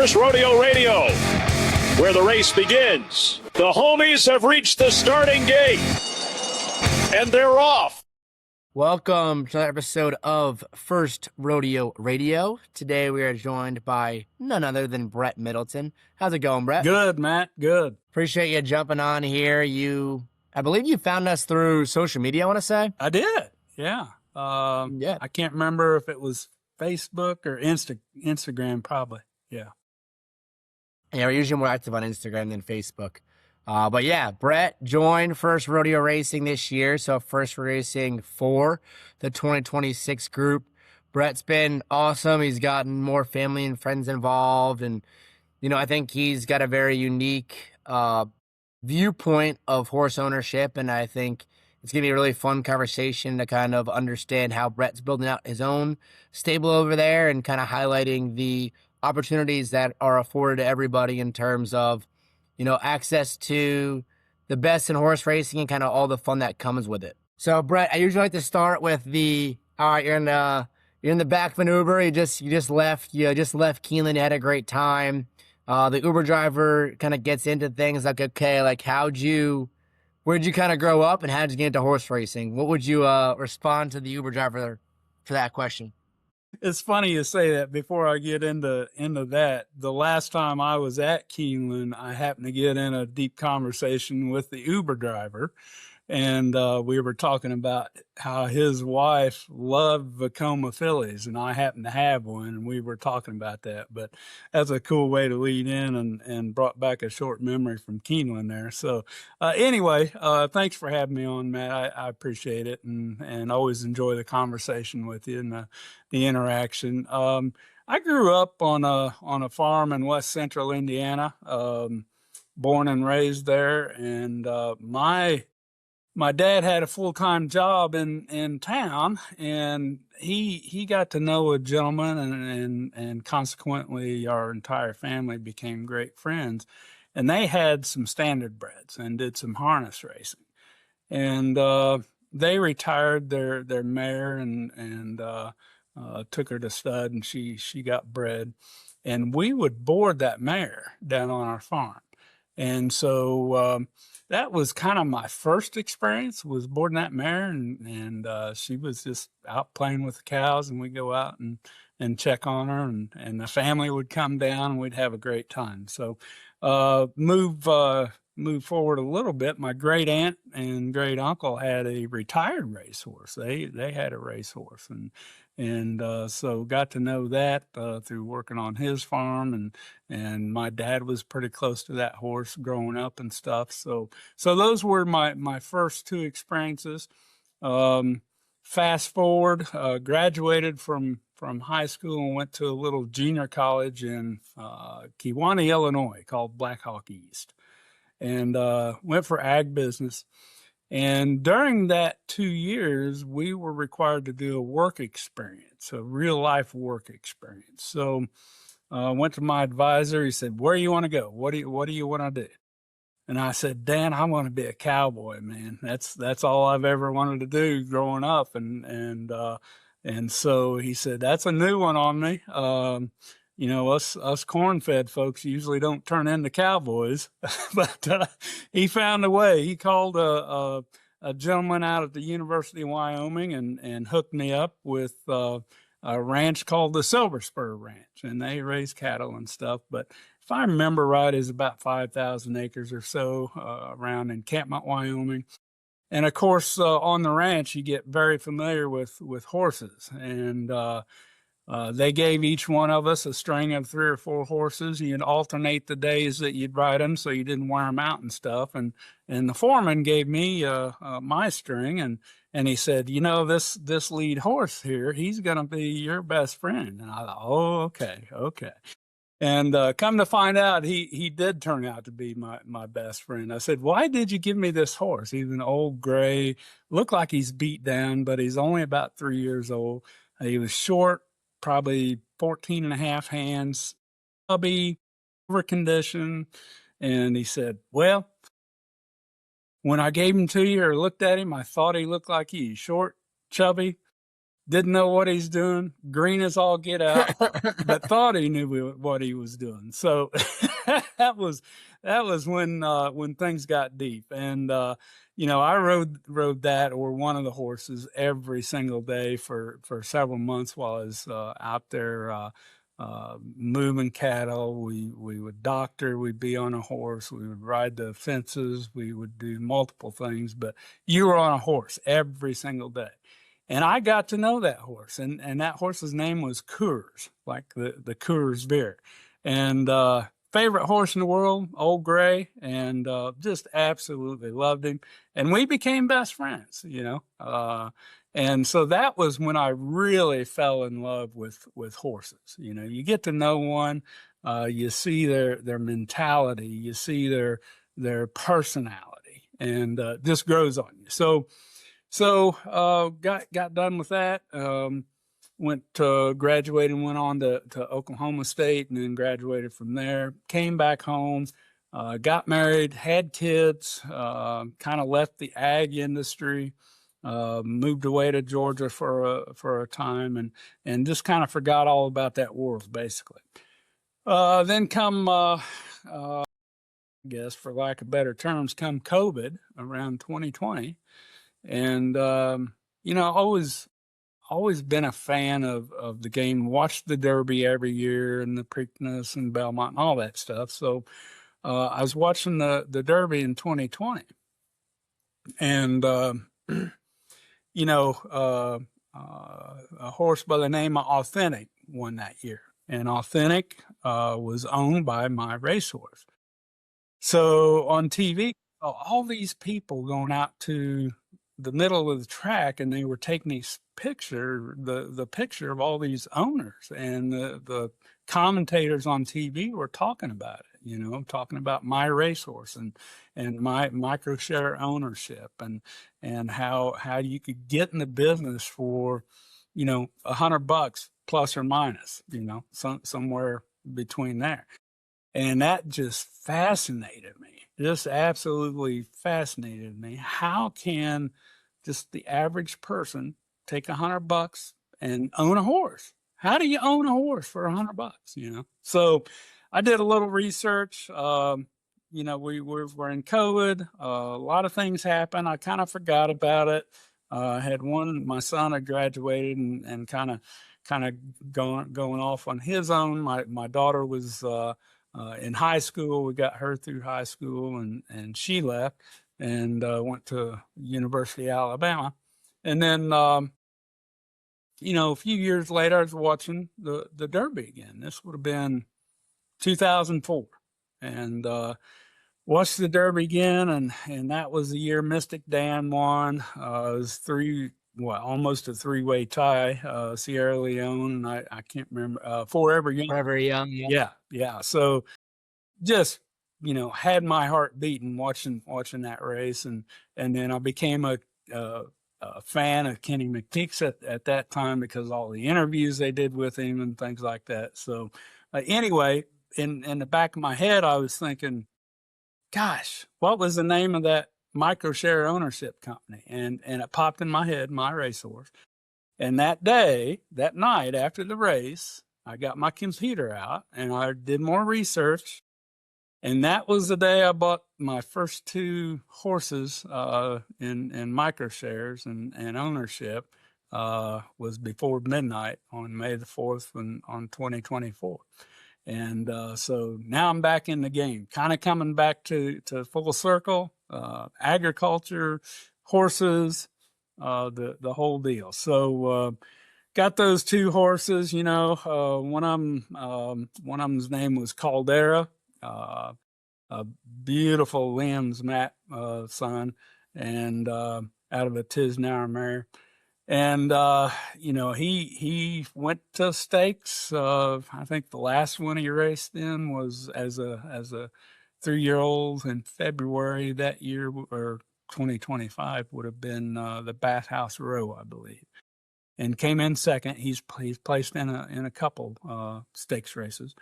First Rodeo Radio, where the race begins. The homies have reached the starting gate, and they're off. Welcome to another episode of First Rodeo Radio. Today we are joined by none other than Bret Middleton. How's it going, Bret? Good, Matt. Good. Appreciate you jumping on here. I believe you found us through social media, I want to say. I did. Yeah. I can't remember if it was Facebook or Instagram, probably. Yeah. Yeah, we're usually more active on Instagram than Facebook. But yeah, Bret joined First Rodeo Racing this year, so First Racing for the 2026 group. Bret's been awesome. He's gotten more family and friends involved, and I think he's got a very unique viewpoint of horse ownership, and I think it's going to be a really fun conversation to kind of understand how Bret's building out his own stable over there and kind of highlighting the opportunities that are afforded to everybody in terms of, access to the best in horse racing and kind of all the fun that comes with it. So, Bret, I usually like to start with all right, you're in the back of an Uber. You just left Keeneland. You had a great time. The Uber driver kind of gets into things like, okay, like where'd you kind of grow up and how'd you get into horse racing? What would you respond to the Uber driver for that question? It's funny you say that. Before I get into that, the last time I was at Keeneland, I happened to get in a deep conversation with the Uber driver. And we were talking about how his wife loved Vacoma fillies, and I happened to have one, and we were talking about that. But that's a cool way to lead in and brought back a short memory from Keeneland there. So anyway, thanks for having me on, Matt. I appreciate it and always enjoy the conversation with you and the interaction. I grew up on a farm in West Central Indiana, born and raised there, and my dad had a full-time job in town, and he got to know a gentleman, and consequently our entire family became great friends. And they had some standard breds and did some harness racing. And they retired their mare and took her to stud, and she got bred. And we would board that mare down on our farm. And so that was kind of my first experience, was boarding that mare, and she was just out playing with the cows, and we'd go out and check on her, and the family would come down, and we'd have a great time. So move forward a little bit. My great aunt and great uncle had a retired racehorse. They had a racehorse, and so got to know that through working on his farm, and my dad was pretty close to that horse growing up and stuff. So those were my first two experiences. Fast forward, graduated from high school and went to a little junior college in Kewanee, Illinois, called Black Hawk East, and went for ag business. And during that 2 years, we were required to do a work experience, a real life work experience. So I went to my advisor. He said, "Where do you want to go? What do you want to do?" And I said, "Dan, I want to be a cowboy, man. That's all I've ever wanted to do growing up." And so he said, "That's a new one on me. Us corn-fed folks usually don't turn into cowboys," but he found a way. He called a gentleman out at the University of Wyoming and hooked me up with a ranch called the Silver Spur Ranch, and they raise cattle and stuff. But if I remember right, it's about 5,000 acres or so around Encampment, Wyoming. And of course, on the ranch, you get very familiar with horses, and they gave each one of us a string of 3 or 4 horses. You'd alternate the days that you'd ride them so you didn't wear them out and stuff. And the foreman gave me my string, and he said, this lead horse here, he's going to be your best friend. And I thought, oh, okay. And come to find out, he did turn out to be my best friend. I said, "Why did you give me this horse? He's an old gray, looked like he's beat down, but he's only about 3 years old. He was short, probably 14 and a half hands, chubby, over condition." And he said, "Well, when I gave him to you or looked at him, I thought he looked like you. Short, chubby, didn't know what he's doing, green as all get out, but thought he knew what he was doing. So that was when things got deep. And I rode that or one of the horses every single day for several months while I was out there moving cattle. We would doctor, we'd be on a horse, we would ride the fences, we would do multiple things, but you were on a horse every single day. And I got to know that horse, and that horse's name was Coors, like the Coors beer. And favorite horse in the world, old gray, and just absolutely loved him. And we became best friends, and so that was when I really fell in love with horses. You get to know one, you see their mentality, you see their personality, and just grows on you. So got done with that. Graduated and went on to Oklahoma State, and then graduated from there. Came back home, got married, had kids, kind of left the ag industry, moved away to Georgia for a time, and just kind of forgot all about that world, basically. Then come, I guess for lack of better terms, come COVID around 2020. And, always been a fan of the game, watched the Derby every year and the Preakness and Belmont and all that stuff. So I was watching the Derby in 2020. And, a horse by the name of Authentic won that year. And Authentic was owned by my racehorse. So on TV, all these people going out to the middle of the track, and they were taking these the picture of all these owners, and the commentators on TV were talking about it, talking about my racehorse and my micro share ownership and how you could get in the business for, $100 plus or minus, somewhere between there. And that just fascinated me. Just absolutely fascinated me. How can just the average person take $100 and own a horse? How do you own a horse for $100? So I did a little research. We were in COVID. A lot of things happened. I kind of forgot about it. I had my son had graduated and kind of going off on his own. My daughter was in high school. We got her through high school, and she left and went to University of Alabama. And then, a few years later, I was watching the Derby again. This would have been 2004, and watched the Derby again, and that was the year Mystic Dan won. It was almost a three-way tie. Sierra Leone, and I can't remember, Forever Young. Forever Young, yeah. Yeah. So just, had my heart beating watching that race, and then I became a fan of Kenny McPeeks at that time because of all the interviews they did with him and things like that. So anyway, in the back of my head, I was thinking, gosh, what was the name of that micro share ownership company? And it popped in my head, my racehorse. And that night after the race, I got my computer out and I did more research. And that was the day I bought my first two horses in micro shares and ownership. Was before midnight on May the 4th on 2024. And so now I'm back in the game, kind of coming back to full circle, agriculture, horses, the whole deal. So got those two horses, one of them's name was Caldera, a beautiful limbs Matt son, and out of a Tisnauer mare. And, he went to stakes. I think the last one he raced in was as a 3-year-old in February that year, or 2025 would have been the Bathhouse Row, I believe, and came in second. He's placed in a couple stakes races.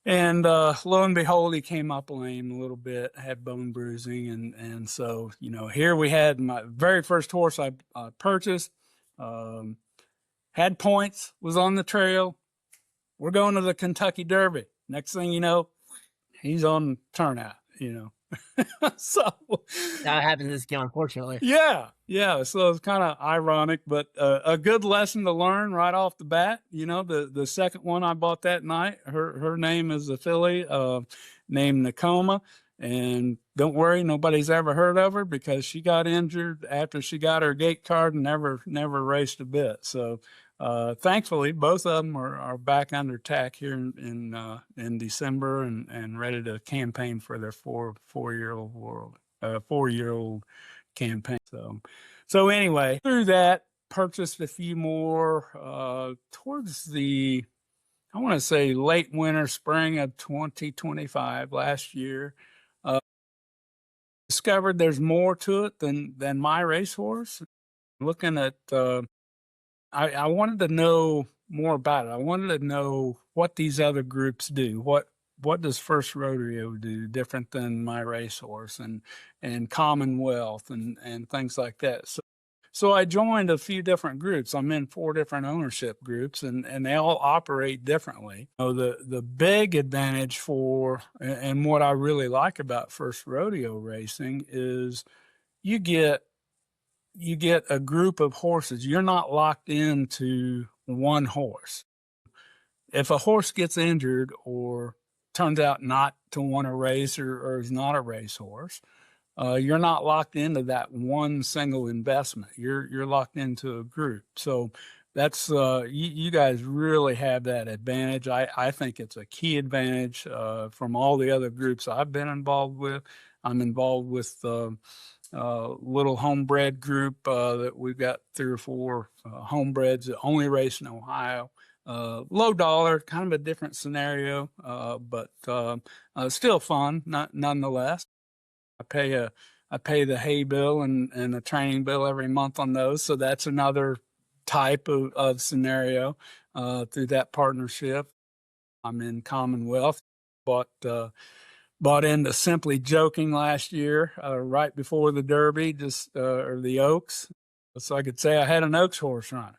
And lo and behold, he came up lame a little bit, had bone bruising. And so, here we had my very first horse I purchased. had points, was on the trail. We're going to the Kentucky Derby. Next thing you know, he's on turnout, So That happens this game, unfortunately. yeah. So it's kind of ironic, but a good lesson to learn right off the bat. The second one I bought that night, her name is a filly named Nakoma. And don't worry, nobody's ever heard of her because she got injured after she got her gate card and never raced a bit. So thankfully, both of them are back under tack here in December and ready to campaign for their four-year-old campaign. So anyway, through that, purchased a few more towards the, I want to say late winter, spring of 2025 last year. Discovered there's more to it than my racehorse. Looking at, I wanted to know more about it. I wanted to know what these other groups do. What does First Rodeo do different than my racehorse and Commonwealth and things like that. So I joined a few different groups. I'm in 4 different ownership groups, and they all operate differently. The big advantage and what I really like about First Rodeo racing is you get a group of horses. You're not locked into one horse. If a horse gets injured or turns out not to want to race or is not a racehorse, you're not locked into that one single investment. You're locked into a group. So that's you guys really have that advantage. I think it's a key advantage from all the other groups I've been involved with. I'm involved with little homebred group that we've got 3 or 4 homebreds that only race in Ohio. Low dollar, kind of a different scenario, but still fun nonetheless. I pay the hay bill and the training bill every month on those. So that's another type of scenario through that partnership. I'm in Commonwealth. Bought into Simply Joking last year, right before the Derby, or the Oaks. So I could say I had an Oaks horse running.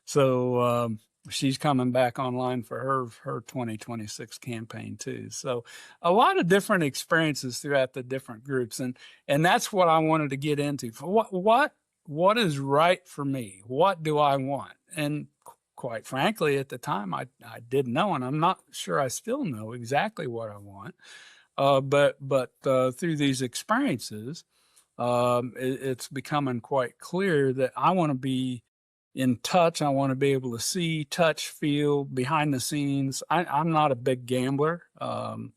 So she's coming back online for her 2026 campaign too. So a lot of different experiences throughout the different groups, and that's what I wanted to get into. What is right for me? What do I want? And quite frankly, at the time, I didn't know, and I'm not sure I still know exactly what I want. But through these experiences, it's becoming quite clear that I want to be in touch. I want to be able to see, touch, feel behind the scenes. I'm not a big gambler. And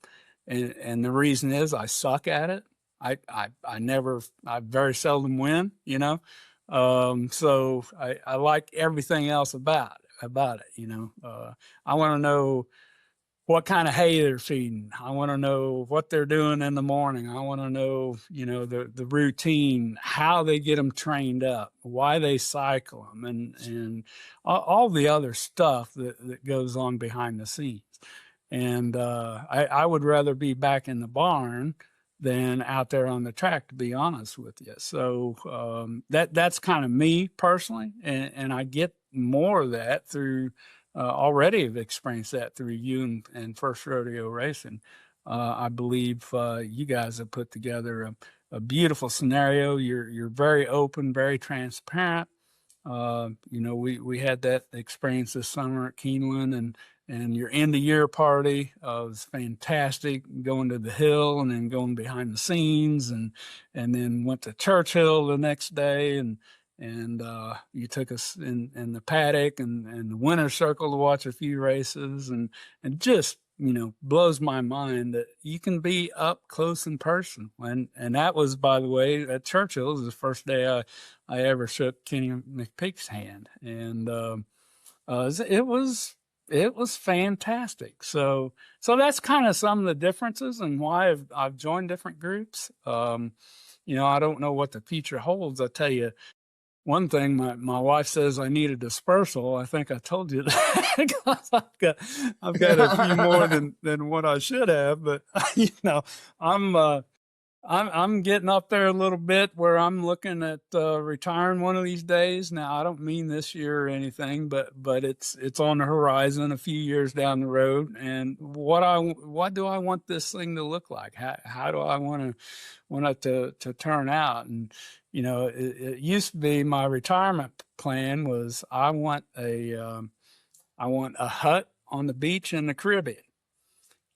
the reason is I suck at it. I very seldom win, So I like everything else about it, I want to know what kind of hay they're feeding. I want to know what they're doing in the morning. I want to know, the routine, how they get them trained up, why they cycle them, and all the other stuff that goes on behind the scenes. And I would rather be back in the barn than out there on the track, to be honest with you. So that's kind of me personally, and I get more of that through. Already have experienced that through you and First Rodeo Racing. I believe you guys have put together a beautiful scenario. You're very open, very transparent. We had that experience this summer at Keeneland, and your end of year party was fantastic. Going to the hill and then going behind the scenes, and then went to Churchill the next day, and you took us in the paddock and the winner's circle to watch a few races, and just blows my mind that you can be up close in person. And that was, by the way, at Churchill. It was the first day I ever shook Kenny McPeak's hand, and it was fantastic. So that's kind of some of the differences and why I've joined different groups. I don't know what the future holds. I tell you. One thing, my wife says I need a dispersal. I think I told you that because I've got a few more than what I should have. But I'm I'm getting up there a little bit where I'm looking at retiring one of these days. Now, I don't mean this year or anything, but it's on the horizon, a few years down the road. And what do I want this thing to look like? How do I want it to turn out? And it used to be my retirement plan was I want a hut on the beach in the Caribbean.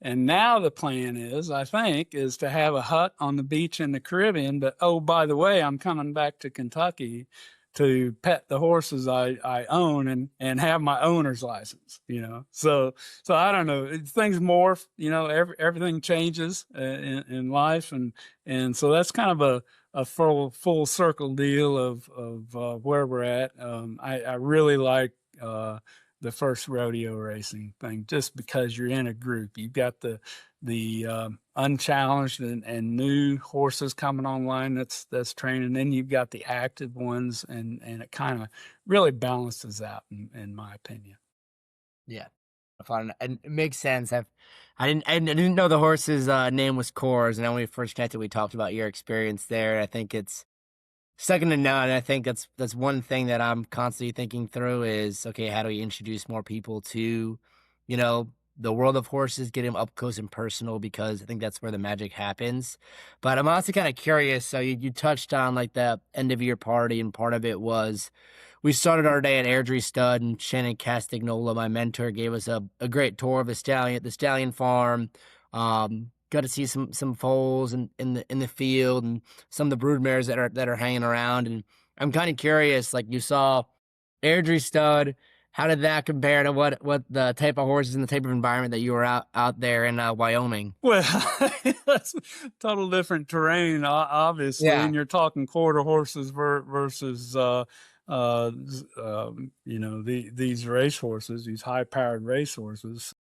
And now the plan is, I think, is to have a hut on the beach in the Caribbean. But oh, by the way, I'm coming back to Kentucky to pet the horses I own and have my owner's license. So I don't know. Things morph. Everything changes in life, and so that's kind of a full circle deal of where we're at. I really like the first rodeo racing thing, just because you're in a group. You've got the unchallenged and new horses coming online that's training. Then you've got the active ones, and it kind of really balances out, in my opinion. Yeah, fun. And it makes sense. I didn't know the horse's name was Coors, and when we first connected, we talked about your experience there. I think it's second to none. I think that's one thing that I'm constantly thinking through is, okay, how do we introduce more people to, the world of horses, get them up close and personal, because I think that's where the magic happens. But I'm also kind of curious. So you touched on like the end of year party, and part of it was we started our day at Airdrie Stud, and Shannon Castagnola, my mentor, gave us a great tour of the stallion farm. Got to see some foals in the field, and some of the brood mares that are hanging around. And I'm kind of curious, like you saw Airdrie Stud, how did that compare to what the type of horses and the type of environment that you were out there in Wyoming? Well, that's total different terrain, obviously, Yeah. and you're talking quarter horses versus these race horses, these high powered race horses.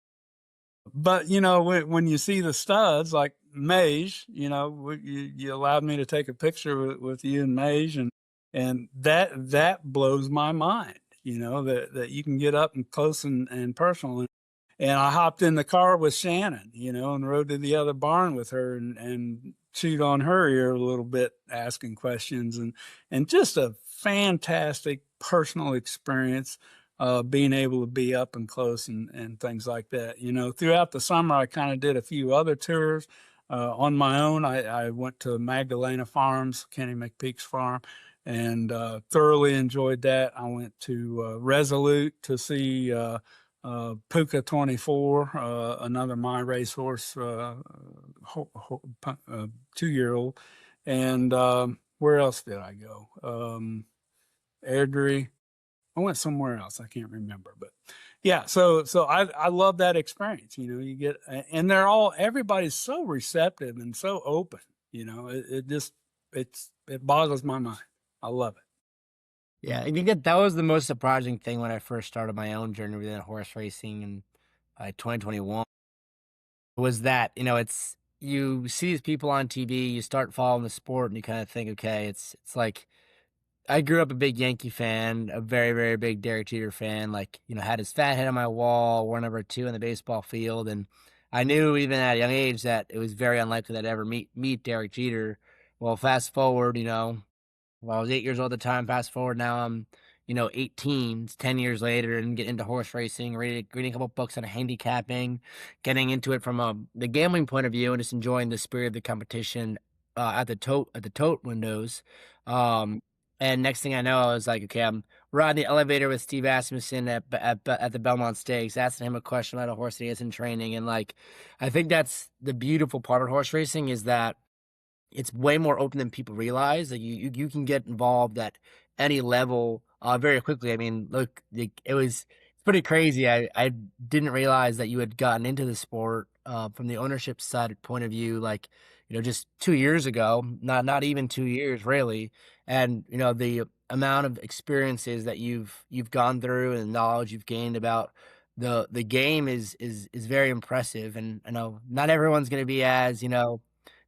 But when you see the studs like Mage, you allowed me to take a picture with you and Mage, and that blows my mind. That you can get up and close and personal. And I hopped in the car with Shannon, and rode to the other barn with her and chewed on her ear a little bit, asking questions, and just a fantastic personal experience. Being able to be up and close and things like that. Throughout the summer, I kind of did a few other tours on my own. I went to Magdalena Farms, Kenny McPeak's farm, and thoroughly enjoyed that. I went to Resolute to see Puka 24, another my racehorse, 2-year-old. And where else did I go? Airdrie. I went somewhere else. I can't remember, but yeah. So I love that experience. You get, and everybody's so receptive and so open. It boggles my mind. I love it. Yeah, I think that was the most surprising thing when I first started my own journey within horse racing in 2021, was that, it's, you see these people on TV, you start following the sport, and you kind of think, okay, it's like, I grew up a big Yankee fan, a very, very big Derek Jeter fan, like, had his fat head on my wall, wore number 2 in the baseball field. And I knew even at a young age that it was very unlikely that I'd ever meet Derek Jeter. Well, fast forward, well, I was 8 years old at the time. Fast forward now, I'm, 18, it's 10 years later, and getting into horse racing, reading a couple books on handicapping, getting into it from the gambling point of view, and just enjoying the spirit of the competition at the tote windows. And next thing I know, I was like, okay, I'm riding the elevator with Steve Asmussen at the Belmont Stakes, asking him a question about a horse that he has in training. And like, I think that's the beautiful part of horse racing, is that it's way more open than people realize. Like you can get involved at any level very quickly. I mean, look, it's pretty crazy. I didn't realize that you had gotten into the sport from the ownership side point of view, like, just 2 years ago, not even 2 years really. And, the amount of experiences that you've gone through and knowledge you've gained about the game is very impressive. And I know not everyone's going to be as,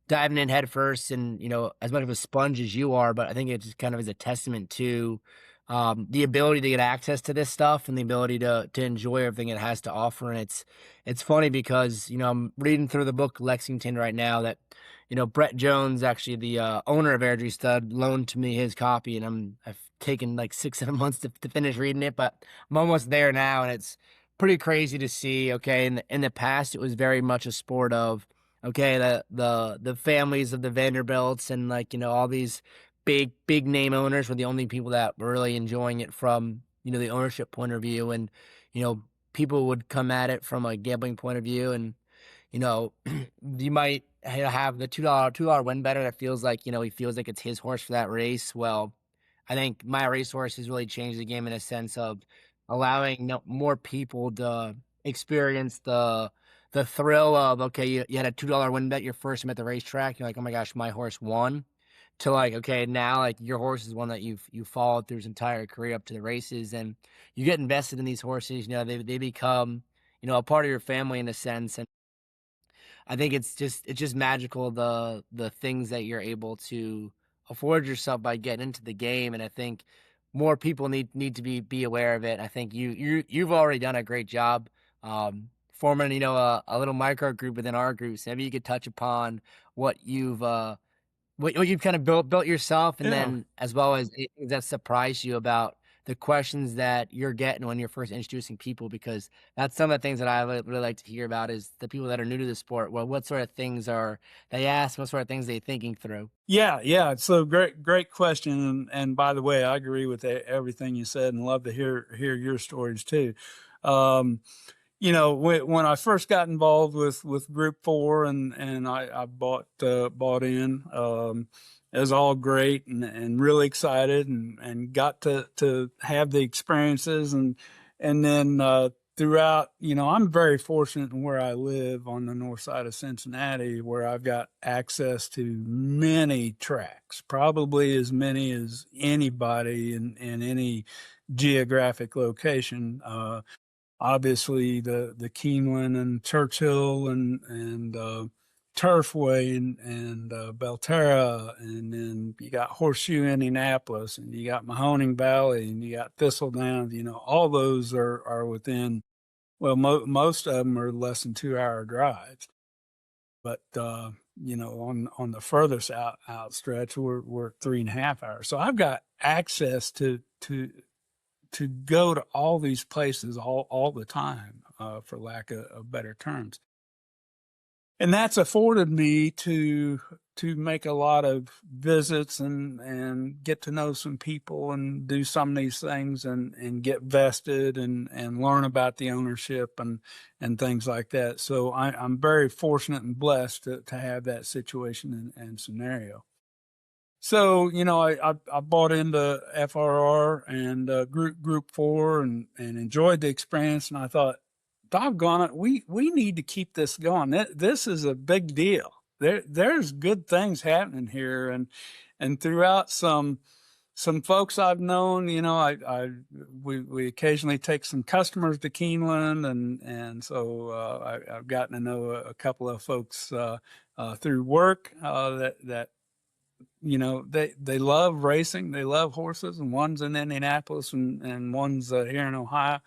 diving in head first and, as much of a sponge as you are, but I think it just kind of is a testament to the ability to get access to this stuff and the ability to enjoy everything it has to offer. And it's funny because, you know, I'm reading through the book Lexington right now that, you know, Brett Jones, actually the owner of Airdrie Stud, loaned to me his copy, and I've taken like 6-7 months to finish reading it, but I'm almost there now, and it's pretty crazy to see. Okay, in the past, it was very much a sport of, okay, the families of the Vanderbilts and, like, you know, all these big name owners were the only people that were really enjoying it from, you know, the ownership point of view, and, you know, people would come at it from a gambling point of view, and, you know, you might have the $2 win better that feels like, you know, he feels like it's his horse for that race. Well, I think my racehorse has really changed the game in a sense of allowing more people to experience the thrill of, okay, you had a $2 win bet your first time at the racetrack. You're like, oh my gosh, my horse won. To like, okay, now like your horse is one that you've followed through his entire career up to the races, and you get invested in these horses. You know, they become, you know, a part of your family in a sense. And I think it's just magical, the things that you're able to afford yourself by getting into the game. And I think more people need to be aware of it. I think you've already done a great job forming, you know, a little micro group within our group. So maybe you could touch upon what what you've kind of built yourself, and Yeah. then as well as things that surprised you about the questions that you're getting when you're first introducing people, because that's some of the things that I really like to hear about is the people that are new to the sport. Well, what sort of things are they ask? What sort of things are they thinking through? Yeah. So great question. And by the way, I agree with everything you said, and love to hear your stories too. Um, you know, when I first got involved with Group 4, and I bought in, it was all great, and really excited, and got to have the experiences, and then throughout, you know, I'm very fortunate in where I live on the north side of Cincinnati, where I've got access to many tracks, probably as many as anybody in any geographic location. Obviously the Keeneland and Churchill and Turfway and Belterra, and then you got Horseshoe Indianapolis, and you got Mahoning Valley, and you got Thistledown. You know, all those are within, well, most of them are less than 2 hour drives. But you know, on the furthest out stretch, we're 3.5 hours. So I've got access to go to all these places all the time, for lack of better terms. And that's afforded me to make a lot of visits and get to know some people and do some of these things and get vested and learn about the ownership and things like that. So I'm very fortunate and blessed to have that situation and scenario. So, you know, I bought into FRR and Group 4 and enjoyed the experience. And I thought, doggone it, we need to keep this going. This is a big deal. There's good things happening here, and throughout some folks I've known, you know, we occasionally take some customers to Keeneland, and so I've gotten to know a couple of folks through work that you know, they love racing, they love horses, and one's in Indianapolis and one's here in Ohio.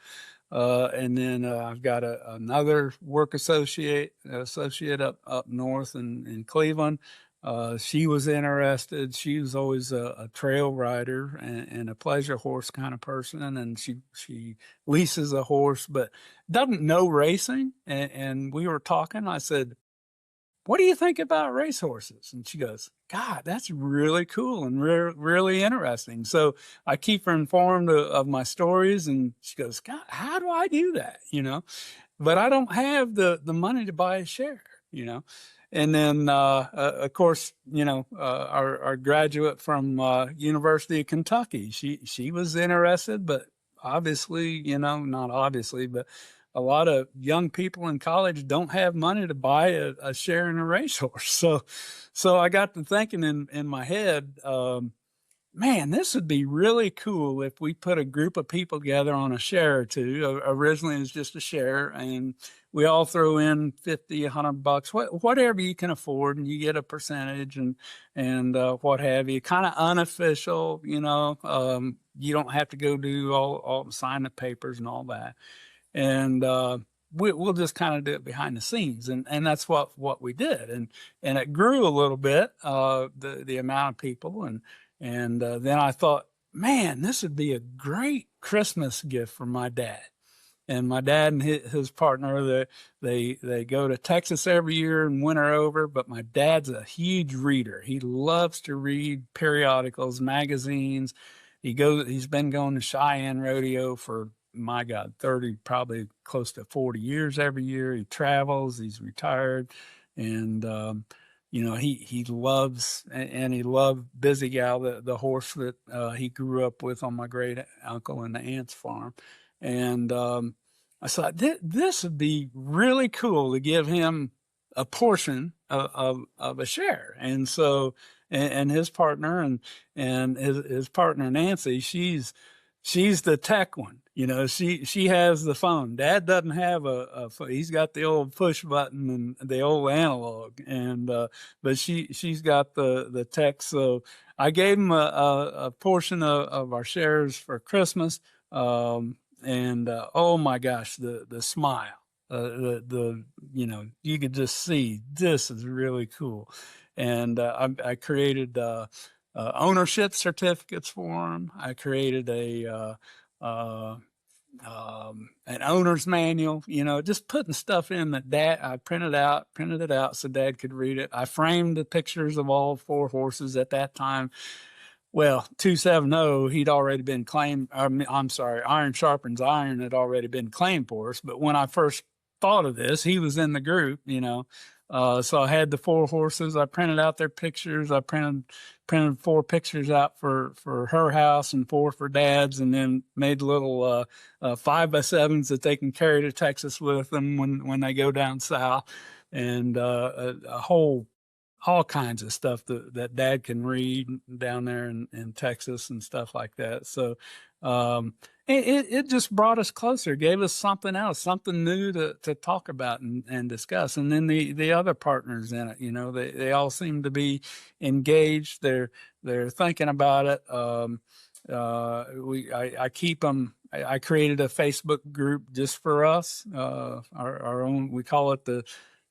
And then I've got another work associate up north in Cleveland. She was interested. She was always a trail rider and a pleasure horse kind of person, and she leases a horse but doesn't know racing. And we were talking. I said, what do you think about racehorses? And she goes, God, that's really cool and really interesting. So I keep her informed of my stories, and she goes, God, how do I do that? You know, but I don't have the money to buy a share, you know. And then, of course, you know, our graduate from University of Kentucky, she was interested, but obviously, you know, not obviously, but a lot of young people in college don't have money to buy a share in a racehorse. So I got to thinking in my head, man, this would be really cool if we put a group of people together on a share or two. Originally, it was just a share, and we all throw in 50, $100, whatever you can afford, and you get a percentage and what have you. Kind of unofficial, you know. You don't have to go do all sign the papers and all that, and we'll just kind of do it behind the scenes, and that's what we did, and it grew a little bit, the amount of people, and then I thought, man, this would be a great Christmas gift for my dad. And my dad and his partner, they go to Texas every year and winter over, but my dad's a huge reader. He loves to read periodicals, magazines. He's been going to Cheyenne Rodeo for, my God, 30, probably close to 40 years every year. He travels, he's retired, and you know, he loves, and he loved Busy Gal, the horse that he grew up with on my great uncle and the aunt's farm. And I thought this would be really cool to give him a portion of a share. And so, and his partner and his partner Nancy, she's the tech one. You know, she has the phone. Dad doesn't have a phone. He's got the old push button and the old analog, and but she's got the tech. So I gave him a portion of our shares for Christmas. And oh my gosh, the smile, the you know, you could just see this is really cool. And I created ownership certificates for him. I created an owner's manual, you know, just putting stuff in that Dad, I printed it out so Dad could read it. I framed the pictures of all 4 horses at that time. Well, 270, he'd already been claimed. I'm sorry, Iron Sharpens Iron had already been claimed for us. But when I first thought of this, he was in the group, you know. So I had the 4 horses. I printed out their pictures. I printed 4 pictures out for her house and 4 for Dad's, and then made little 5x7s that they can carry to Texas with them when they go down south, and a whole all kinds of stuff that Dad can read down there in Texas and stuff like that. So it just brought us closer, gave us something else, something new to talk about and discuss. And then the other partners in it, you know, they all seem to be engaged. They're thinking about it. I keep them. I created a Facebook group just for us, our own. We call it the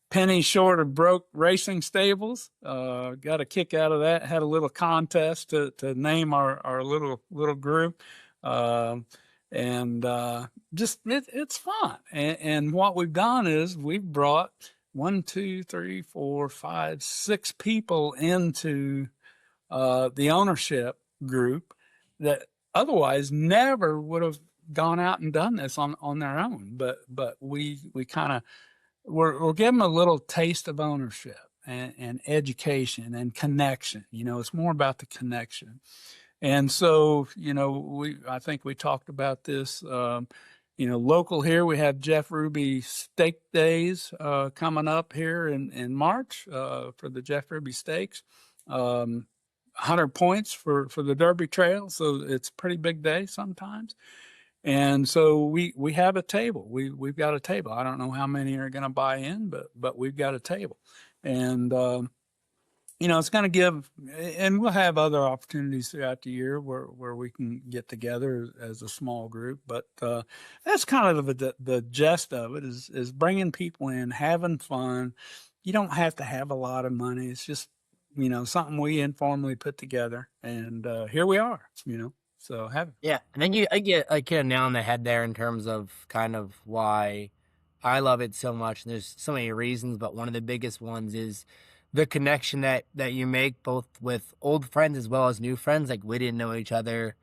Penny Short of Broke Racing Stables. Got a kick out of that. Had a little contest to name our little group. Just it's fun. And what we've done is we've brought 1, 2, 3, 4, 5, 6 people into the ownership group that otherwise never would have gone out and done this on their own. But we kind of, we're giving them a little taste of ownership and education and connection. You know, it's more about the connection. And so, you know, I think we talked about this, you know, local here, we have Jeff Ruby Stake Days coming up here in March for the Jeff Ruby Stakes. 100 points for the Derby Trail. So it's a pretty big day sometimes. And so we have a table. We've got a table. I don't know how many are going to buy in, but we've got a table. And, you know, it's going to give, and we'll have other opportunities throughout the year where we can get together as a small group. But that's kind of the gist of it is bringing people in, having fun. You don't have to have a lot of money. It's just, you know, something we informally put together. And here we are, you know. So yeah, and then I get a nail on the head there in terms of kind of why I love it so much. And there's so many reasons, but one of the biggest ones is the connection that you make both with old friends as well as new friends. Like, we didn't know each other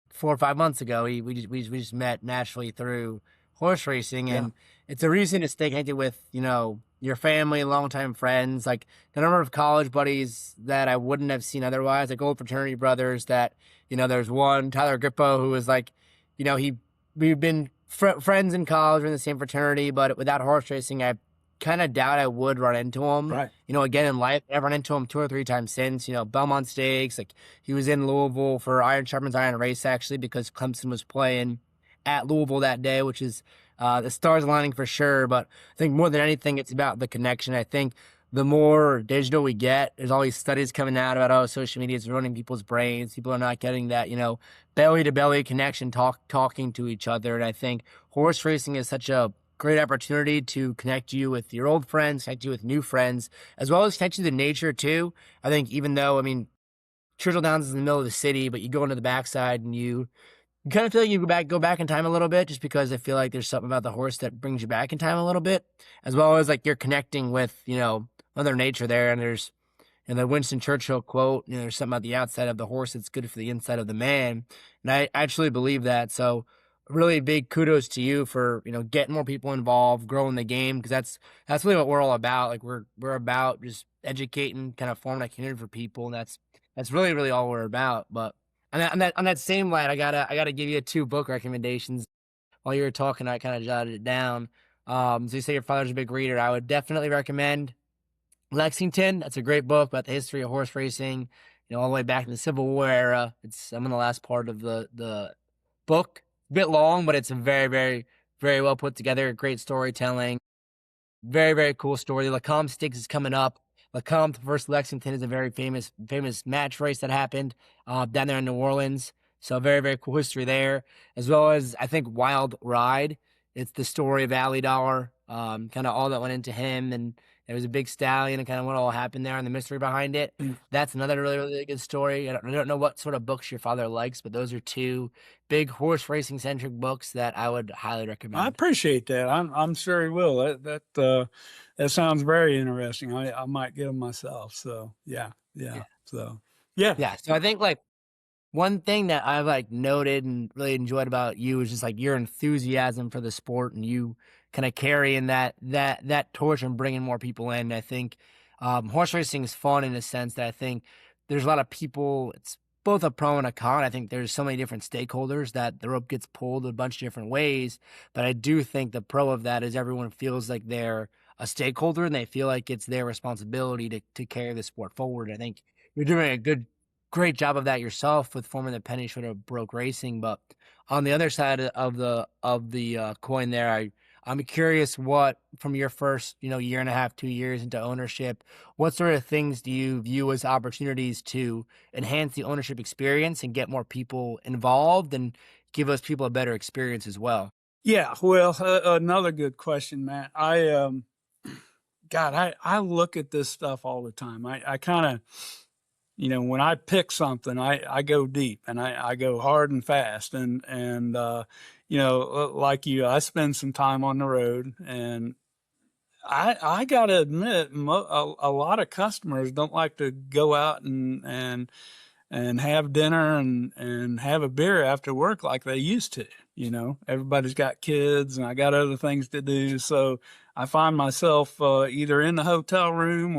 4 or 5 months ago. We just met naturally through horse racing, and it's a reason to stay connected with, you know, your family, longtime friends, like the number of college buddies that I wouldn't have seen otherwise, like old fraternity brothers that, you know, there's one, Tyler Grippo, who was like, you know, we've been friends in college, we're in the same fraternity, but without horse racing, I kind of doubt I would run into him. Right. You know, again, in life, I've run into him 2 or 3 times since, you know, Belmont Stakes, like he was in Louisville for Iron Sharpens Iron race, actually, because Clemson was playing. at Louisville that day, which is the stars aligning for sure. But I think more than anything, it's about the connection. I think the more digital we get, there's all these studies coming out about how social media is ruining people's brains. People are not getting that, belly to belly connection, talking to each other. And I think horse racing is such a great opportunity to connect you with your old friends, connect you with new friends, as well as connect you to nature too. I think even though, Churchill Downs is in the middle of the city, but you go into the backside and you kind of feel like you go back in time a little bit, just because I feel like there's something about the horse that brings you back in time a little bit, as well as like you're connecting with, Mother Nature there. And there's the Winston Churchill quote, there's something about the outside of the horse that's good for the inside of the man. And I actually believe that. So really big kudos to you for, getting more people involved, growing the game, because that's really what we're all about. Like we're about just educating, kind of forming a community for people. And that's really, really all we're about. But on that same line, I gotta give you 2 book recommendations. While you were talking, I kind of jotted it down. So you say your father's a big reader. I would definitely recommend Lexington. That's a great book about the history of horse racing, all the way back in the Civil War era. I'm in the last part of the book. A bit long, but it's a very, very, very well put together. Great storytelling. Very, very cool story. The Lacombe Stakes is coming up. Lacombe versus Lexington is a very famous match race that happened down there in New Orleans. So very, very cool history there, as well as I think Wild Ride. It's the story of Allie Dollar, kind of all that went into him, and there was a big stallion and kind of what all happened there and the mystery behind it. That's another really, really good story. I don't know what sort of books your father likes, but those are 2 big horse racing centric books that I would highly recommend. I appreciate that. I'm sure he will. That sounds very interesting. I might get them myself. So yeah. So yeah. So I think like one thing that I've like noted and really enjoyed about you is just like your enthusiasm for the sport, and you kind of carrying that torch and bringing more people in. I think horse racing is fun in a sense that I think there's a lot of people. It's both a pro and a con. I think there's so many different stakeholders that the rope gets pulled a bunch of different ways. But I do think the pro of that is everyone feels like they're a stakeholder and they feel like it's their responsibility to carry the sport forward. I think you're doing a great job of that yourself with forming the Penny Should Have Broke Racing. But on the other side of the coin there, I'm curious what, from your first, year and a half, 2 years into ownership, what sort of things do you view as opportunities to enhance the ownership experience and get more people involved and give those people a better experience as well? Yeah. Well, another good question, Matt. I look at this stuff all the time. I kind of, when I pick something, I go deep and I go hard and fast and like you, I spend some time on the road, and I gotta admit, a lot of customers don't like to go out and have dinner and have a beer after work like they used to. Everybody's got kids and I got other things to do. So I find myself either in the hotel room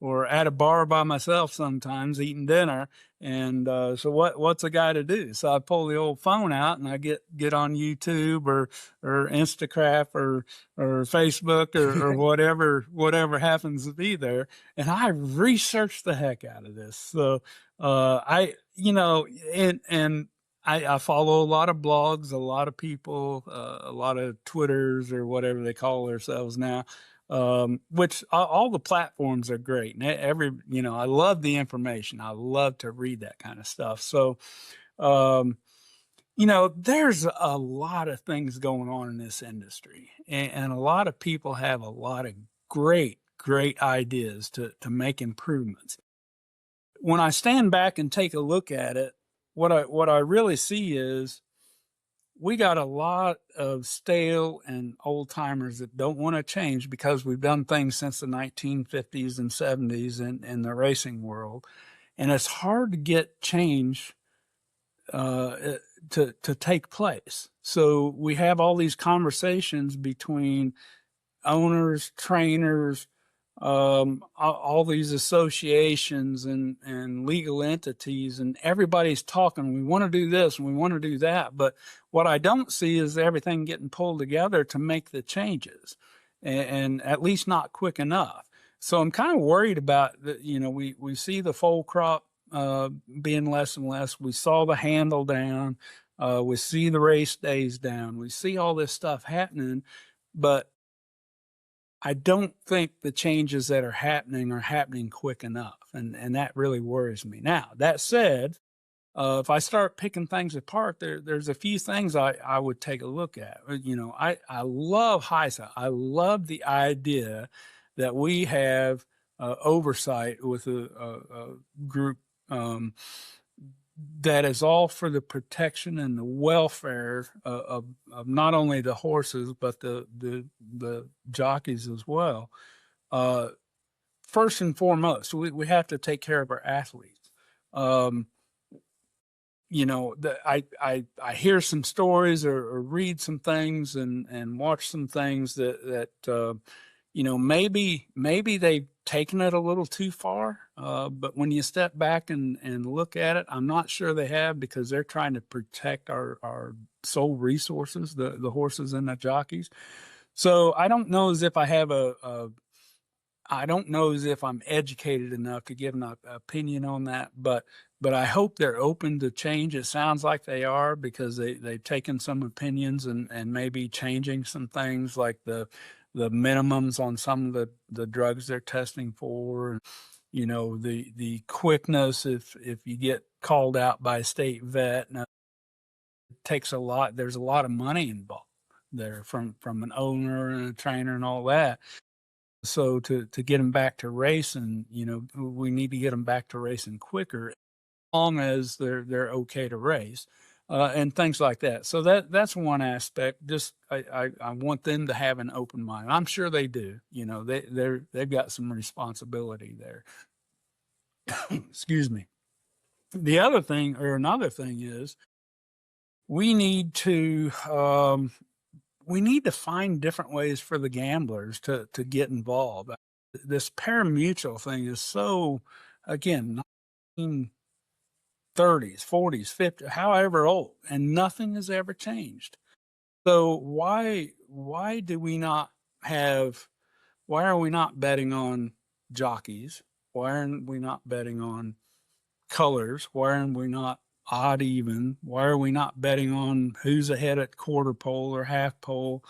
or at a bar by myself sometimes eating dinner. And so what's a guy to do? So I pull the old phone out and I get on YouTube or Instacraft or Facebook or whatever happens to be there, and I research the heck out of this. So I follow a lot of blogs, a lot of people, a lot of Twitters or whatever they call themselves now, which all the platforms are great. And I love the information. I love to read that kind of stuff. So, there's a lot of things going on in this industry, and a lot of people have a lot of great ideas to make improvements. When I stand back and take a look at it, what I really see is we got a lot of stale and old timers that don't want to change because we've done things since the 1950s and 70s in the racing world. And it's hard to get change to take place. So we have all these conversations between owners, trainers, all these associations and legal entities, and everybody's talking, we want to do this and we want to do that. But what I don't see is everything getting pulled together to make the changes, and at least not quick enough. So I'm kind of worried about that. We see the foal crop being less and less. We saw the handle down. We see the race days down. We see all this stuff happening, but I don't think the changes that are happening quick enough, and that really worries me. Now, that said, if I start picking things apart, there's a few things I would take a look at. I love HISA. I love the idea that we have oversight with a group that is all for the protection and the welfare of not only the horses but the jockeys as well. First and foremost, we have to take care of our athletes. I hear some stories or read some things and watch some things that maybe they've taken it a little too far. But when you step back and look at it, I'm not sure they have, because they're trying to protect our sole resources, the horses and the jockeys. So I don't know as if I don't know as if I'm educated enough to give an opinion on that, but I hope they're open to change. It sounds like they are, because they've taken some opinions and maybe changing some things like the minimums on some of the drugs they're testing for. The quickness if you get called out by a state vet. Now, it takes a lot. There's a lot of money involved there from an owner and a trainer and all that. So to get them back to racing, we need to get them back to racing quicker, as long as they're okay to race, and things like that. So that's one aspect. Just I want them to have an open mind. I'm sure they do. They've got some responsibility there. Excuse me. The other thing, or another thing, is we need to find different ways for the gamblers to get involved. This pari-mutuel thing is so, again, 1930s, 40s, 50s, however old, and nothing has ever changed. So why are we not betting on jockeys? Why aren't we not betting on colors? Why aren't we not odd even? Why are we not betting on who's ahead at quarter pole or half pole,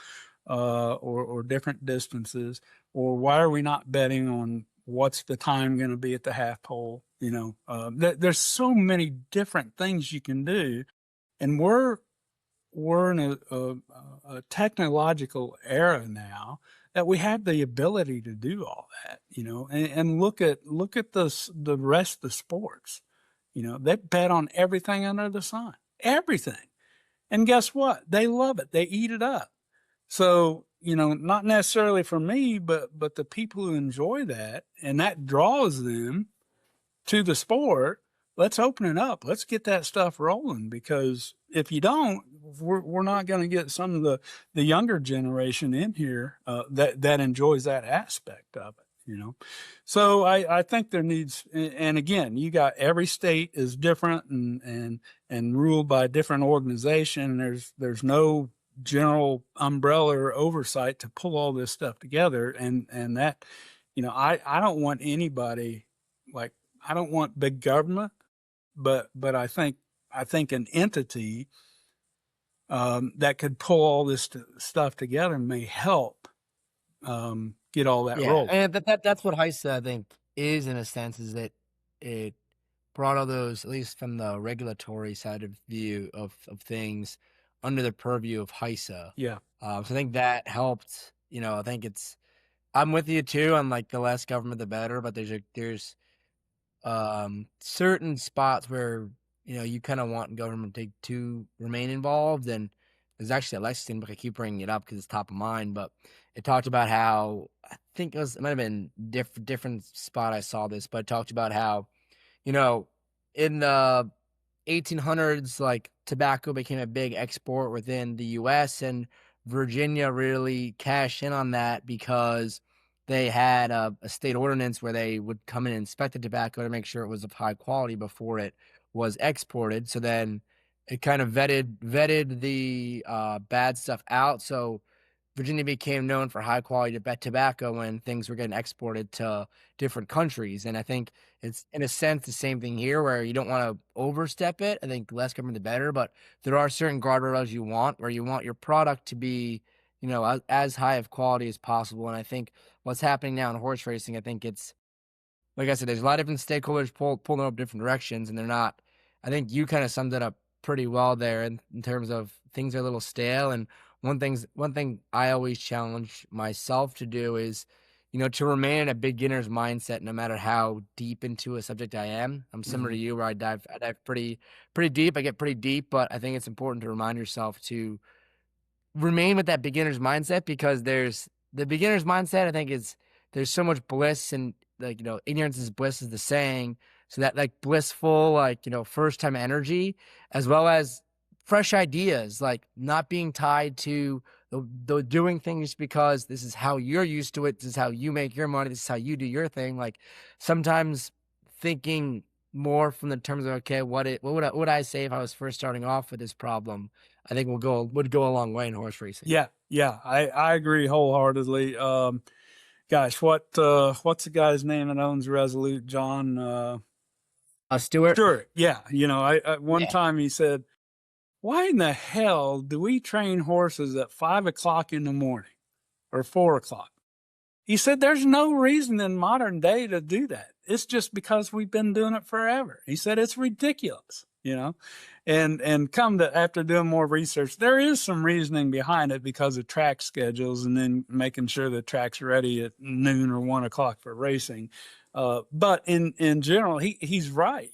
or different distances? Or why are we not betting on what's the time going to be at the half pole? There's so many different things you can do, and we're in a technological era now that we have the ability to do all that. And look at the rest of the sports. They bet on everything under the sun, everything. And guess what? They love it. They eat it up. So, not necessarily for me, but the people who enjoy that, and that draws them to the sport. Let's open it up. Let's get that stuff rolling, because if you don't, we're not going to get some of the younger generation in here that enjoys that aspect of it. So I think there needs, and again, you got, every state is different and ruled by a different organization. There's no general umbrella or oversight to pull all this stuff together. And that, I don't want anybody, like, I don't want big government, but I think an entity that could pull all this stuff together may help get all that rolled. And that's what HISA, I think, is, in a sense, is that it brought all those, at least from the regulatory side of view of things, under the purview of HISA. Yeah. So I think that helped. I think I'm with you too on, like, the less government the better, but there's certain spots where you kind of want government to remain involved. And there's actually a Lexington book, I keep bringing it up because it's top of mind, but it talked about how, I think it might have been different spot I saw this, but it talked about how in the 1800s, like, tobacco became a big export within the U.S., and Virginia really cashed in on that because they had a state ordinance where they would come in and inspect the tobacco to make sure it was of high quality before it was exported. So then it kind of vetted the bad stuff out. So Virginia became known for high quality tobacco when things were getting exported to different countries. And I think it's in a sense the same thing here where you don't want to overstep it. I think less government the better, but there are certain guardrails you want where you want your product to be, as high of quality as possible. And I think what's happening now in horse racing, I think it's, like I said, there's a lot of different stakeholders pulling up different directions, and they're not. I think you kind of summed it up pretty well there in terms of things are a little stale. And one thing I always challenge myself to do is, to remain in a beginner's mindset, no matter how deep into a subject I am. I'm similar to you, where I dive pretty deep. I get pretty deep, but I think it's important to remind yourself to remain with that beginner's mindset, because there's the beginner's mindset. I think there's so much bliss and, like, ignorance is bliss is the saying. So that, like, blissful, like, first time energy, as well as fresh ideas, like not being tied to the doing things because this is how you're used to it. This is how you make your money. This is how you do your thing. Like, sometimes thinking more from the terms of, okay, what would I say if I was first starting off with this problem? I think would go a long way in horse racing. Yeah, I agree wholeheartedly. Gosh, what's the guy's name that owns Resolute? John Stewart. Stewart. Yeah, one time he said, "Why in the hell do we train horses at 5:00 in the morning or 4:00?" He said, "There's no reason in modern day to do that. It's just because we've been doing it forever." He said, "It's ridiculous." And come to, after doing more research, there is some reasoning behind it because of track schedules and then making sure the track's ready at noon or 1:00 for racing. But in general, he's right.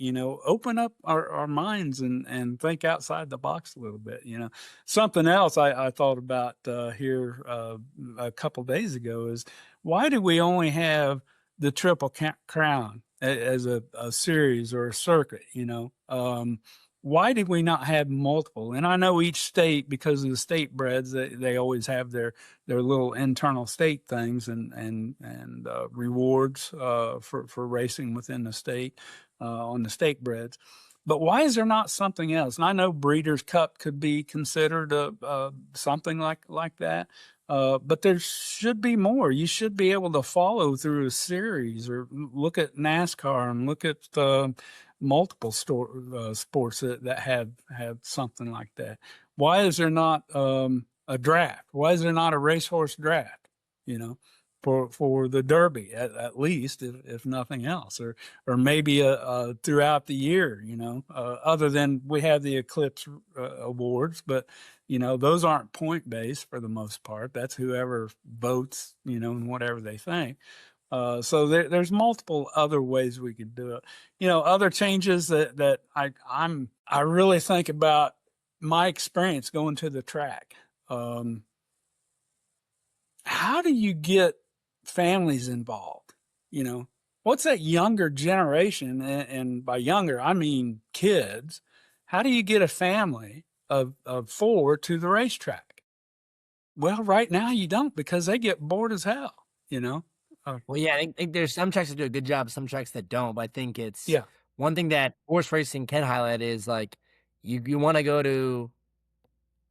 Open up our minds and think outside the box a little bit. Something else I thought about here a couple days ago is, why do we only have the Triple Crown as a series or a circuit? Why did we not have multiple? And I know each state, because of the state breds, they always have their little internal state things and rewards for racing within the state on the state breds. But why is there not something else? And I know Breeders' Cup could be considered something like that. But there should be more. You should be able to follow through a series, or look at NASCAR and look at multiple sports that have something like that. Why is there not a draft? Why is there not a racehorse draft? For the Derby at least, if nothing else, or maybe throughout the year. Other than we have the Eclipse awards, but those aren't point based for the most part. That's whoever votes, and whatever they think. So there's multiple other ways we could do it. Other changes that I really think about my experience going to the track. How do you get families involved? What's that younger generation? And by younger, I mean kids. How do you get a family of 4 to the racetrack? Well, right now you don't, because they get bored as hell, Well, yeah, I think there's some tracks that do a good job, some tracks that don't. But I think it's one thing that horse racing can highlight is, like, you want to go to,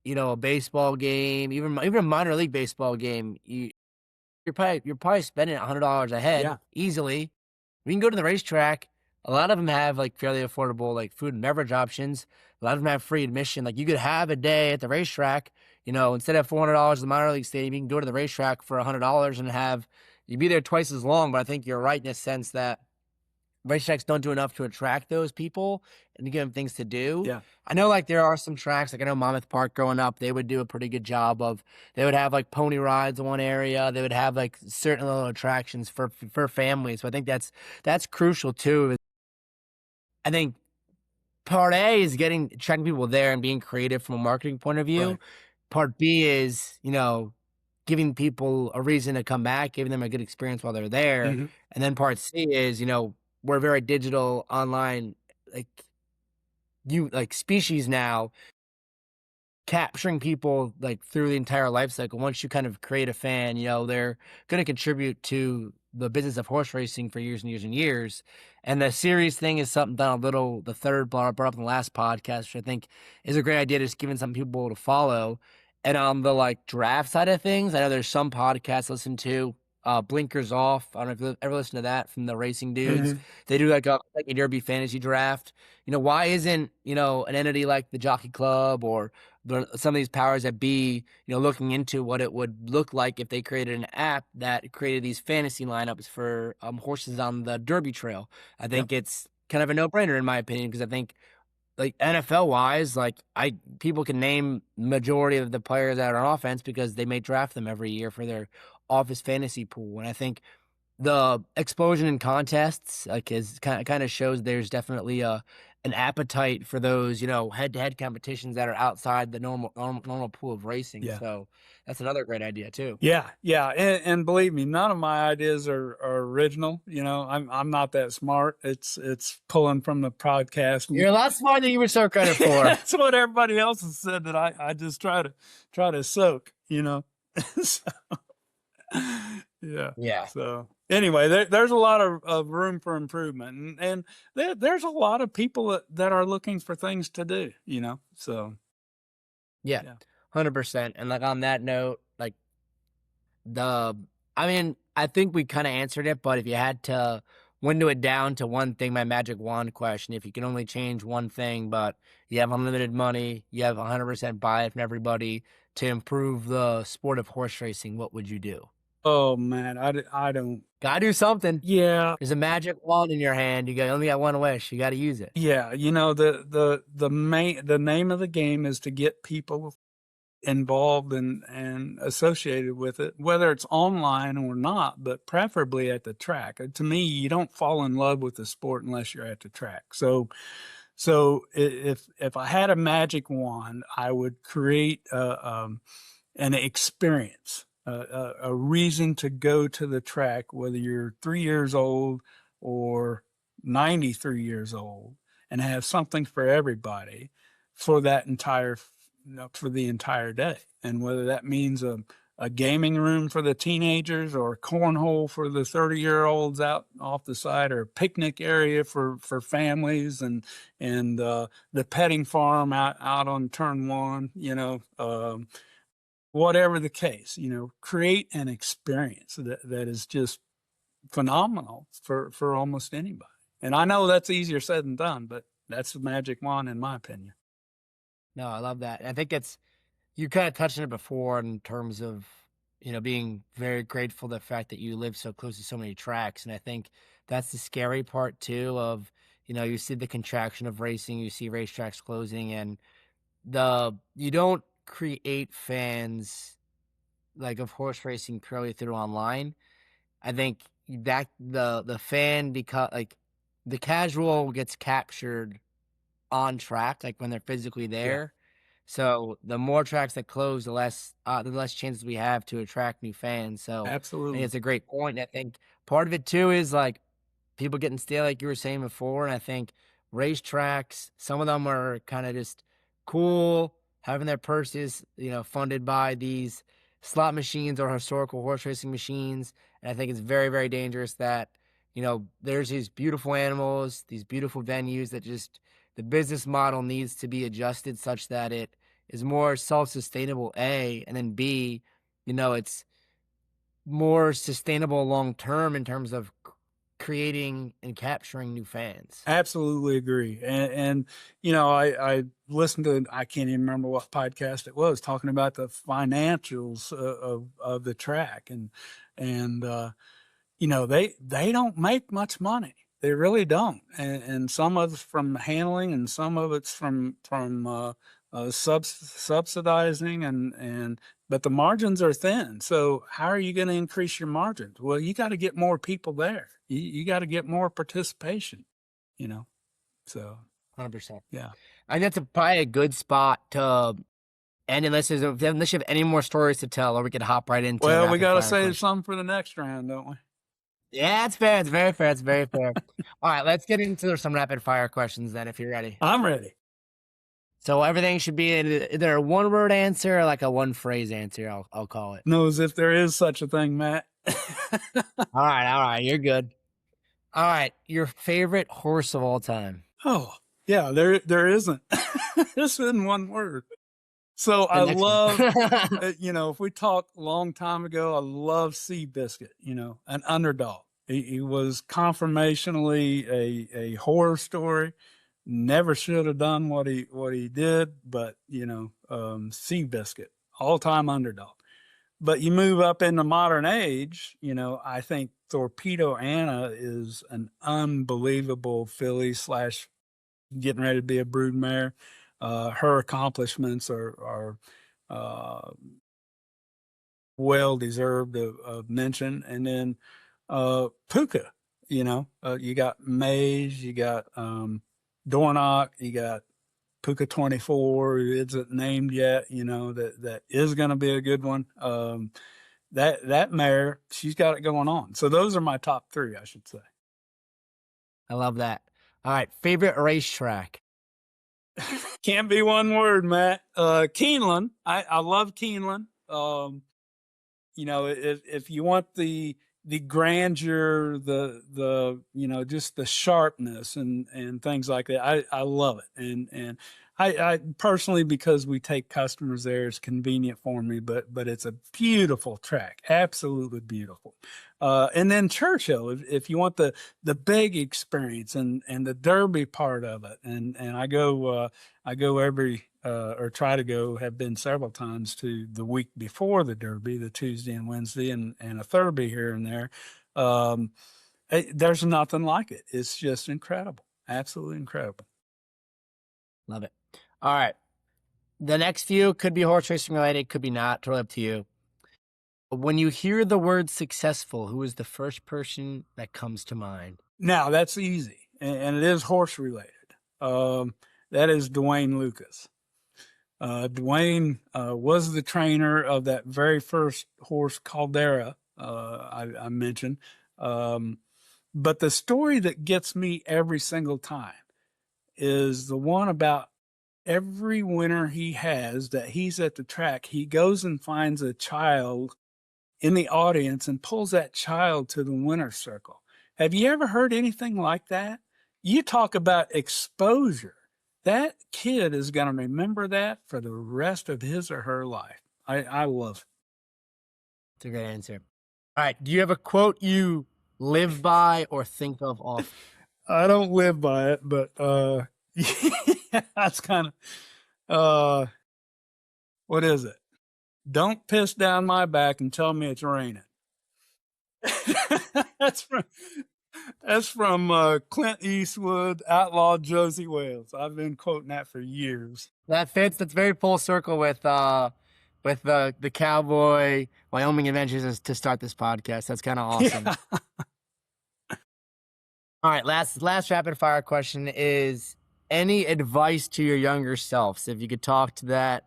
a baseball game, even a minor league baseball game. You're probably spending $100 a head easily. We can go to the racetrack. A lot of them have, like, fairly affordable, like, food and beverage options. A lot of them have free admission. Like, you could have a day at the racetrack. Instead of $400 at the minor league stadium, you can go to the racetrack for $100 and you'd be there twice as long. But I think you're right in the sense that racetracks don't do enough to attract those people and to give them things to do. Yeah. I know, like, there are some tracks, like I know Monmouth Park growing up, they would do a pretty good job of, they would have, like, pony rides in one area. They would have, like, certain little attractions for families. So I think that's crucial too. I think part A is attracting people there and being creative from a marketing point of view. Right. Part B is, giving people a reason to come back, giving them a good experience while they're there. Mm-hmm. And then part C is, we're very digital online, like species now, capturing people, like, through the entire life cycle. Once you kind of create a fan, they're going to contribute to the business of horse racing for years and years and years. And the series thing is something that the third brought up in the last podcast, which I think is a great idea, just giving some people to follow. And on the like draft side of things, I know there's some podcasts I listen to. Blinkers Off. I don't know if you've ever listened to that from the racing dudes. Mhm. They do like a Derby fantasy draft. Why isn't, an entity like the Jockey Club or some of these powers that be, looking into what it would look like if they created an app that created these fantasy lineups for horses on the Derby trail? I think it's kind of a no-brainer in my opinion, because I think like NFL wise, like people can name majority of the players that are on offense because they may draft them every year for their office fantasy pool. And I think the explosion in contests is kind of shows there's definitely an appetite for those head to head competitions that are outside the normal pool of racing. Yeah. So that's another great idea too. Yeah, and believe me, none of my ideas are original. I'm not that smart. It's pulling from the podcast. You're a lot smarter than you were so credit for. That's what everybody else has said, that I just try to soak. So, Yeah. So anyway, there's a lot of room for improvement, and there's a lot of people that are looking for things to do. So Yeah. 100%. And like on that note, like I think we kind of answered it, but if you had to window it down to one thing, my magic wand question, if you can only change one thing, but you have unlimited money, you have 100% buy-in from everybody to improve the sport of horse racing, what would you do? Oh man, I don't. Gotta do something. Yeah. There's a magic wand in your hand. You only got one wish. You got to use it. Yeah, the name of the game is to get people involved and associated with it, whether it's online or not, but preferably at the track. To me, you don't fall in love with the sport unless you're at the track. So if I had a magic wand, I would create an experience, a reason to go to the track, whether you're 3 years old or 93 years old, and have something for everybody for that for the entire day. And whether that means a gaming room for the teenagers, or a cornhole for the 30-year-olds out off the side, or a picnic area for families, and the petting farm out on turn one, whatever the case, create an experience that is just phenomenal for almost anybody. And I know that's easier said than done, but that's the magic wand in my opinion. No, I love that. I think you kind of touched on it before in terms of, being very grateful the fact that you live so close to so many tracks. And I think that's the scary part too of, you see the contraction of racing, you see racetracks closing, and you don't create fans like of horse racing purely through online. I think that the fan, because like the casual gets captured on track, like when they're physically there. So the more tracks that close, the less chances we have to attract new fans. So I Absolutely. think it's a great point. And I think part of it too is like people getting stale, like you were saying before. And I think racetracks, some of them are kind of just cool, having their purses, funded by these slot machines or historical horse racing machines. And I think it's very, very dangerous that, there's these beautiful animals, these beautiful venues that just the business model needs to be adjusted such that it is more self-sustainable, A, and then B, it's more sustainable long-term in terms of creating and capturing new fans. Absolutely agree. And I listened to, I can't even remember what podcast it was, talking about the financials of the track. And they don't make much money. They really don't. And some of it's from handling, and some of it's from subsidizing, but the margins are thin. So how are you going to increase your margins? Well, you got to get more people there. You got to get more participation, so. 100%. Yeah. I think that's probably a good spot to end, unless you have any more stories to tell, or we could hop right into. Well, we got to save some for the next round, don't we? Yeah, it's fair. It's very fair. It's very fair. All right, let's get into some rapid fire questions then, if you're ready. I'm ready. So everything should be either a one word answer or like a one phrase answer. I'll call it. Knows if there is such a thing, Matt. All right, you're good. All right, your favorite horse of all time. Oh, yeah, there isn't. This isn't one word. So I next one. love, if we talk a long time ago, I love Seabiscuit, an underdog. He was conformationally a horror story. Never should have done what he did, but Seabiscuit, all-time underdog. But you move up in the modern age, I think Torpedo Anna is an unbelievable filly / getting ready to be a broodmare. Her accomplishments are well deserved of mention. And then Puka, you got Maze, you got Dornock, you got Puka 24 isn't named yet, that is going to be a good one. That mare, she's got it going on. So those are my top three, I should say. I love that. All right. Favorite racetrack? Can't be one word, Matt. Keeneland. I love Keeneland. If you want the grandeur, the just the sharpness and things like that, I love it. And I personally, because we take customers there, it's convenient for me, but it's a beautiful track, absolutely beautiful. And then Churchill, if you want the big experience and the Derby part of it, and I go every or try to go, have been several times to the week before the Derby, the Tuesday and Wednesday, and a Thurby here and there. There's nothing like it. It's just incredible, absolutely incredible. Love it. All right. The next few could be horse racing related, could be not. Totally up to you. When you hear the word successful, who is the first person that comes to mind? Now, that's easy, and it is horse related. That is Dwayne Lucas. Dwayne was the trainer of that very first horse, Caldera, I mentioned. But the story that gets me every single time is the one about every winter he has that he's at the track. He goes and finds a child in the audience and pulls that child to the winner's circle. Have you ever heard anything like that? You talk about exposure. That kid is going to remember that for the rest of his or her life. I love it. That's a great answer. All right. Do you have a quote you live by or think of often? I don't live by it, but that's kind of, what is it? Don't piss down my back and tell me it's raining. That's from Clint Eastwood, Outlaw Josie Wales. I've been quoting that for years. That fits. That's very full circle with the cowboy Wyoming adventures to start this podcast. That's kind of awesome. Yeah. All right, last rapid fire question is, any advice to your younger self? So if you could talk to that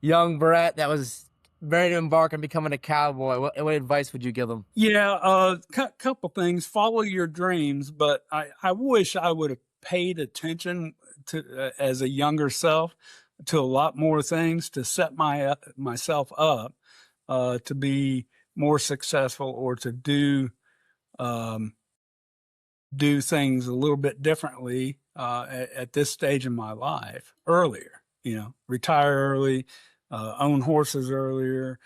young Bret that was ready to embark on becoming a cowboy, what advice would you give them? Yeah, couple things. Follow your dreams, but I wish I would have paid attention to as a younger self to a lot more things to set myself up to be more successful or to do things a little bit differently at this stage in my life earlier. Retire early, own horses earlier,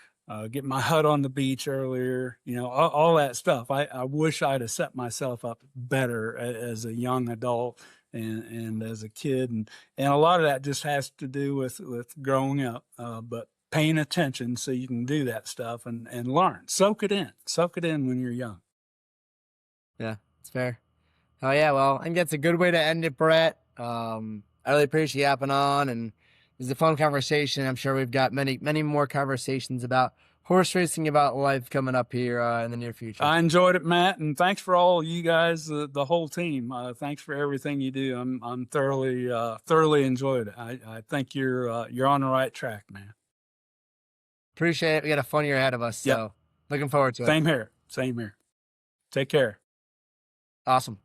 get my hut on the beach earlier, all that stuff. I wish I'd have set myself up better as a young adult and as a kid. And a lot of that just has to do with growing up, but paying attention so you can do that stuff and learn. Soak it in when you're young. Yeah, it's fair. Oh, yeah. Well, I think that's a good way to end it, Bret. I really appreciate you hopping on, and it was a fun conversation. I'm sure we've got many, many more conversations about horse racing, about life coming up here in the near future. I enjoyed it, Matt, and thanks for all you guys, the whole team. Thanks for everything you do. I'm thoroughly enjoyed it. I think you're on the right track, man. Appreciate it. We got a fun year ahead of us, so looking forward to it. Same here. Take care. Awesome.